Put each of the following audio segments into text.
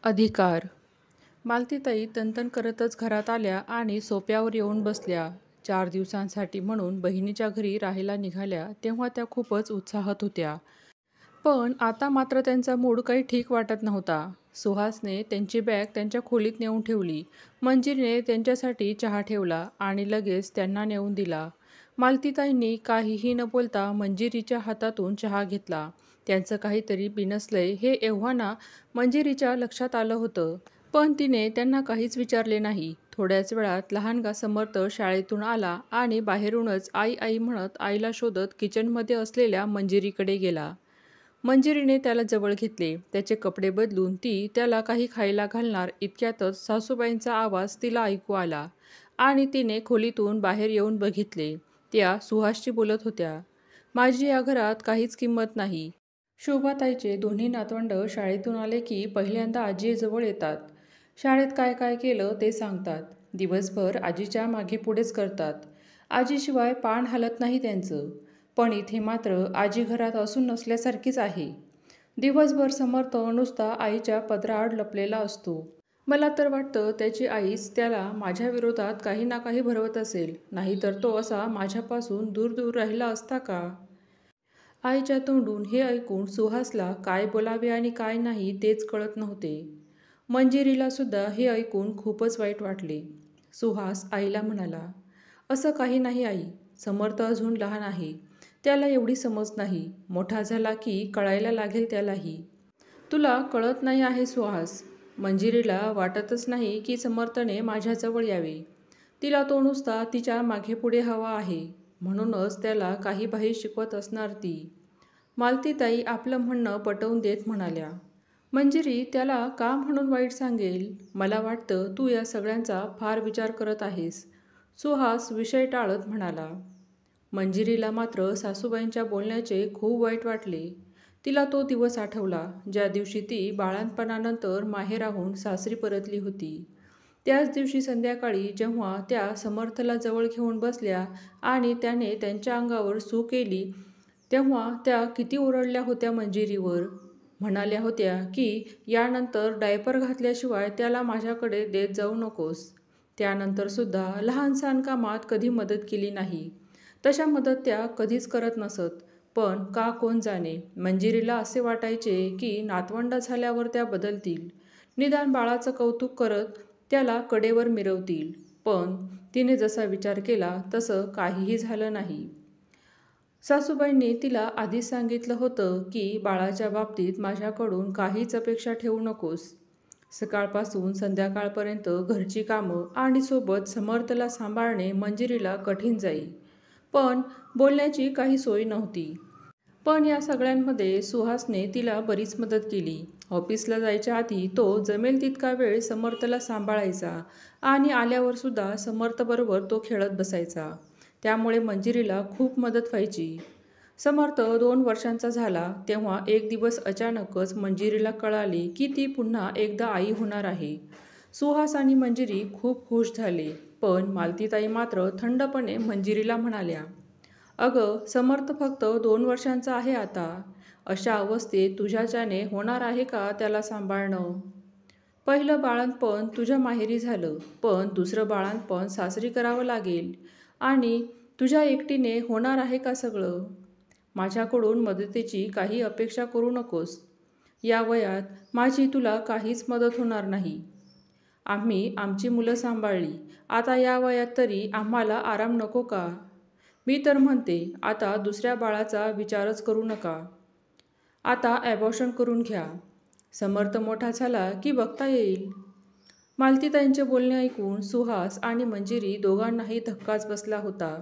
अधिकार. मालतीताई तनतन करतच घरात आल्या आणि सोप्यावर येऊन बसल्या. 4 दिवसांसाठी म्हणून बहिणीच्या घरी राहायला निघाल्या तेव्हा त्या खूपच उत्साहात होत्या. पण आता मात्र त्यांचा मूड काही ठीक वाटत नव्हता. सुहासने त्यांची बॅग त्यांच्या खोलीत नेऊन ठेवली. मंजिरीने त्यांच्यासाठी चहा ठेवला आणि लगेच त्यांना नेऊन दिला. मालतीताईंनी काहीही न बोलता मंजिरीच्या हातातून चहा घेतला. त्यांचं काहीतरी बिनसलंय हे एव्हाना मंजिरीच्या लक्षात आलं होतं. पण तिने त्यांना काहीच विचारले नाही. थोड्याच वेळात लहानगा समर्थ शाळेतून आला आणि बाहेरूनच आई आई म्हणत आईला शोधत किचनमध्ये असलेल्या मंजिरीकडे गेला. मंजिरीने त्याला जवळ घेतले. त्याचे कपडे बदलून ती त्याला काही खायला घालणार इतक्यातच सासूबाईंचा आवाज तिला ऐकू आला आणि तिने खोलीतून बाहेर येऊन बघितले. त्या सुहासशी बोलत होत्या. माझी या घरात काहीच किंमत नाही. शोभाताईचे दोन्ही नातवंड शाळेतून आले की पहिल्यांदा आजीजवळ येतात. शाळेत काय काय केलं ते सांगतात. दिवसभर आजीच्या मागेपुढेच करतात. आजीशिवाय पान हालत नाही त्यांचं. पण इथे मात्र आजी घरात असून नसल्यासारखीच आहे. दिवसभर समर्थ नुसता आईच्या पदराआड लपलेला असतो. मला तर वाटतं त्याची आईच त्याला माझ्या विरोधात काही ना काही भरवत असेल, नाहीतर तो असा माझ्यापासून दूर दूर राहिला असता का? आईच्या तोंडून हे ऐकून सुहासला काय बोलावे आणि काय नाही तेच कळत नव्हते. मंजिरीला सुद्धा हे ऐकून खूपच वाईट वाटले. सुहास आईला म्हणाला, असं काही नाही आई. समर्थ अजून लहान आहे. त्याला एवढी समज नाही. मोठा झाला की कळायला लागेल त्यालाही. तुला कळत नाही आहे सुहास. मंजिरीला वाटतच नाही की समर्थने माझ्याजवळ यावे. तिला तो नुसता तिच्या मागेपुढे हवा आहे. म्हणूनच त्याला काही बाही शिकवत असणार ती. मालतीताई आपलं म्हणणं पटवून देत म्हणाल्या. मंजिरी त्याला का म्हणून वाईट सांगेल? मला वाटतं तू या सगळ्यांचा फार विचार करत आहेस. सुहास विषय टाळत म्हणाला. मंजिरीला मात्र सासूबाईंच्या बोलण्याचे खूप वाईट वाटले. तिला तो दिवस आठवला ज्या दिवशी ती बाळंतपणानंतर माहेराहून सासरी परतली होती. त्याच दिवशी संध्याकाळी जेव्हा त्या समर्थला जवळ घेऊन बसल्या आणि त्याने त्यांच्या अंगावर सू केली तेव्हा त्या किती ओरडल्या होत्या मंजिरीवर. म्हणाल्या होत्या की यानंतर डायपर घातल्याशिवाय त्याला माझ्याकडे देत जाऊ नकोस. त्यानंतरसुद्धा लहानसहान कामात कधी मदत केली नाही. तशा मदत त्या कधीच करत नसत. पण का कोण जाणे, मंजिरीला असे वाटायचे की नातवंड झाल्यावर त्या बदलतील. निदान बाळाचं कौतुक करत त्याला कडेवर मिरवतील. पण तिने जसा विचार केला तसं काहीही झालं नाही. सासूबाईंनी तिला आधीच सांगितलं होतं की बाळाच्या बाबतीत माझ्याकडून काहीच अपेक्षा ठेवू नकोस. सकाळपासून संध्याकाळपर्यंत घरची कामं आणि सोबत समर्थला सांभाळणे मंजिरीला कठीण जाई. पण बोलण्याची काही सोय नव्हती. पण या सगळ्यांमध्ये सुहासने तिला बरीच मदत केली. ऑफिसला जायच्या आधी तो जमेल तितका वेळ समर्थला सांभाळायचा आणि आल्यावर सुद्धा समर्थबरोबर तो खेळत बसायचा. त्यामुळे मंजिरीला खूप मदत व्हायची. समर्थ 2 वर्षांचा झाला तेव्हा एक दिवस अचानकच मंजिरीला कळाले की ती पुन्हा एकदा आई होणार आहे. सुहास आणि मंजिरी खूप खुश झाले. पण मालतीताई मात्र थंडपणे मंजिरीला म्हणाल्या, अगं समर्थ फक्त 2 वर्षांचा आहे आता. अशा अवस्थेत तुझ्याच्याने होणार आहे का त्याला सांभाळणं? पहिलं बाळंतपण तुझ्या माहेरी झालं, पण दुसरं बाळंतपण सासरी करावं लागेल आणि तुझ्या एकटीने होणार आहे का सगळं? माझ्याकडून मदतीची काही अपेक्षा करू नकोस. या वयात माझी तुला काहीच मदत होणार नाही. आम्ही आमची मुलं सांभाळली. आता या वयात तरी आम्हाला आराम नको का? मी तर म्हणते आता दुसऱ्या बाळाचा विचारच करू नका. आता ॲबॉर्शन करून घ्या. समर्थ मोठा झाला की बघता येईल. मालतीताईंचे बोलणे ऐकून सुहास आणि मंजिरी दोघांनाही धक्काच बसला होता.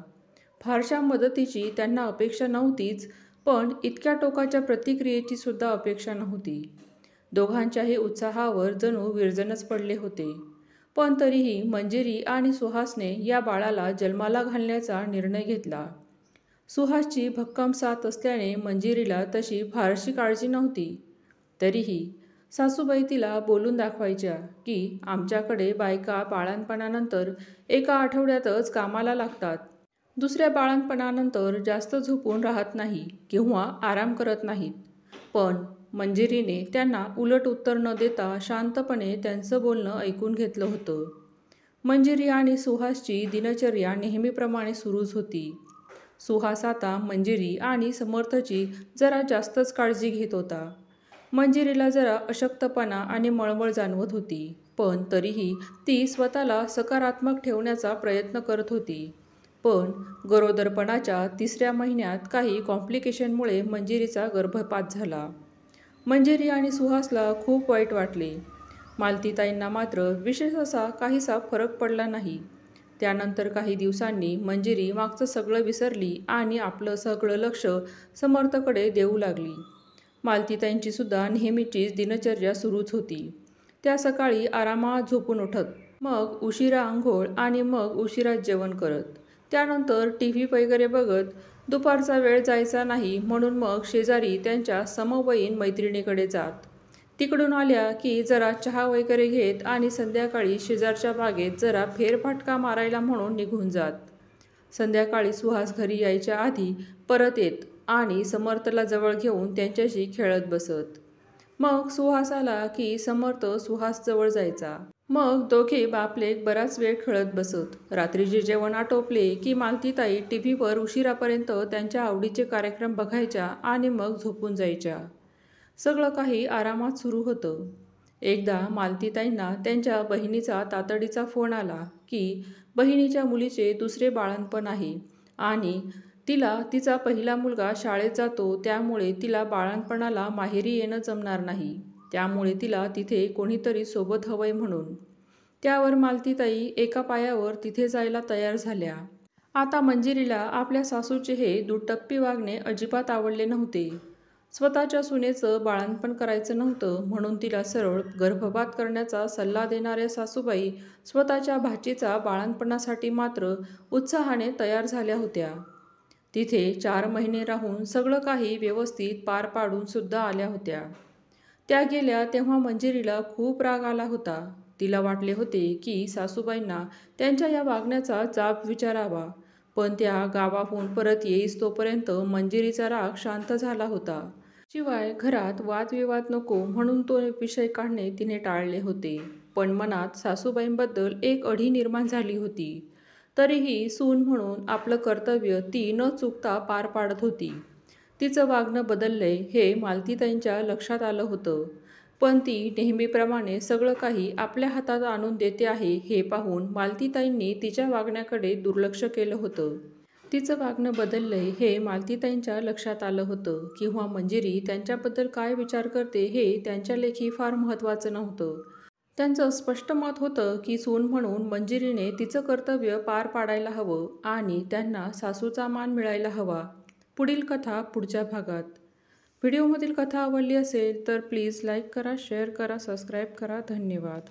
फारशा मदतीची त्यांना अपेक्षा नव्हतीच, पण इतक्या टोकाच्या प्रतिक्रियेची सुद्धा अपेक्षा नव्हती. दोघांच्याही उत्साहावर जणू विरजणच पडले होते. पण तरीही मंजिरी आणि सुहासने या बाळाला जन्माला घालण्याचा निर्णय घेतला. सुहासची भक्कम साथ असल्याने मंजिरीला तशी फारशी काळजी नव्हती. तरीही सासूबाई तिला बोलून दाखवायच्या की आमच्याकडे बायका बाळंतपणानंतर एका आठवड्यातच कामाला लागतात. दुसऱ्या बाळंतपणानंतर जास्त झोपून राहत नाही किंवा आराम करत नाहीत. पण मंजिरीने त्यांना उलट उत्तर न देता शांतपणे त्यांचं बोलणं ऐकून घेतलं होतं. मंजिरी आणि सुहासची दिनचर्या नेहमीप्रमाणे सुरूच होती. सुहास आता मंजिरी आणि समर्थची जरा जास्तच काळजी घेत होता. मंजिरीला जरा अशक्तपणा आणि मळमळ जाणवत होती, पण तरीही ती स्वतःला सकारात्मक ठेवण्याचा प्रयत्न करत होती. पण गरोदरपणाच्या 3ऱ्या महिन्यात काही कॉम्प्लिकेशनमुळे मंजिरीचा गर्भपात झाला. मंजिरी आणि सुहासला खूप वाईट वाटले. मालतीताईंना मात्र विशेष असा काहीसा फरक पडला नाही. त्यानंतर काही दिवसांनी मंजिरी मागचं सगळं विसरली आणि आपलं सगळं लक्ष समर्थकडे देऊ लागली. मालतीताईंची सुद्धा नेहमीचीच दिनचर्या सुरूच होती. त्या सकाळी आरामात झोपून उठत, मग उशिरा अंघोळ आणि मग उशिरा जेवण करत, त्यानंतर TV वगैरे बघत दुपारचा वेळ जायचा नाही म्हणून मग शेजारी त्यांच्या समवयीन मैत्रिणीकडे जात. तिकडून आल्या की जरा चहा वगैरे घेत आणि संध्याकाळी शेजारच्या बागेत जरा फेरफटका मारायला म्हणून निघून जात. संध्याकाळी सुहास घरी यायच्या आधी परत येत आणि समर्थला जवळ घेऊन त्यांच्याशी खेळत बसत. मग सुहास आला की समर्थ सुहास जवळ जायचा. मग दोघे बापलेक बराच वेळ खेळत बसत. रात्रीचे जेवण आटोपले की मालतीताई TV वर उशिरापर्यंत त्यांच्या आवडीचे कार्यक्रम बघायच्या आणि मग झोपून जायच्या. सगळं काही आरामात सुरू होतं. एकदा मालतीताईंना त्यांच्या बहिणीचा तातडीचा फोन आला की बहिणीच्या मुलीचे दुसरे बाळंतपण आहे आणि तिला तिचा पहिला मुलगा शाळेत जातो, त्यामुळे तिला बाळंतपणाला माहेरी येणं जमणार नाही. त्यामुळे तिला तिथे कोणीतरी सोबत हवंय म्हणून. त्यावर मालतीताई एका पायावर तिथे जायला तयार झाल्या. आता मंजिरीला आपल्या सासूचे हे दुटप्पी वागणे अजिबात आवडले नव्हते. स्वतःच्या सुनेचं बाळंतपण करायचं नव्हतं म्हणून तिला सरळ गर्भपात करण्याचा सल्ला देणाऱ्या सासूबाई स्वतःच्या भाचीचा बाळंतपणासाठी मात्र उत्साहाने तयार झाल्या होत्या. तिथे 4 महिने राहून सगळं काही व्यवस्थित पार पाडून सुद्धा आल्या होत्या. त्या गेल्या तेव्हा मंजिरीला खूप राग आला होता. तिला वाटले होते की सासूबाईंना त्यांच्या या वागण्याचा जाब विचारावा, पण त्या गावाहून परत येईस तोपर्यंत मंजिरीचा राग शांत झाला होता. शिवाय घरात वादविवाद नको म्हणून तो विषय काढणे तिने टाळले होते. पण मनात सासूबाईंबद्दल एक अढी निर्माण झाली होती. तरीही सून म्हणून आपलं कर्तव्य ती न चुकता पार पाडत होती. तिचं वागणं बदललंय हे मालतीताईंच्या लक्षात आलं होतं, पण ती नेहमीप्रमाणे सगळं काही आपल्या हातात आणून देते आहे हे पाहून मालतीताईंनी तिच्या वागण्याकडे दुर्लक्ष केलं होतं. तिचं वागणं बदललंय हे मालतीताईंच्या लक्षात आलं होतं किंवा मंजिरी त्यांच्याबद्दल काय विचार करते हे त्यांच्या लेखी फार महत्त्वाचं नव्हतं. त्यांचं स्पष्ट मत होतं की सून म्हणून मंजिरीने तिचं कर्तव्य पार पाडायला हवं आणि त्यांना सासूचा मान मिळायला हवा. पुढील कथा पुढच्या भागात. व्हिडिओमधील कथा आवडली असेल तर प्लीज लाईक करा, शेअर करा, सबस्क्राईब करा. धन्यवाद.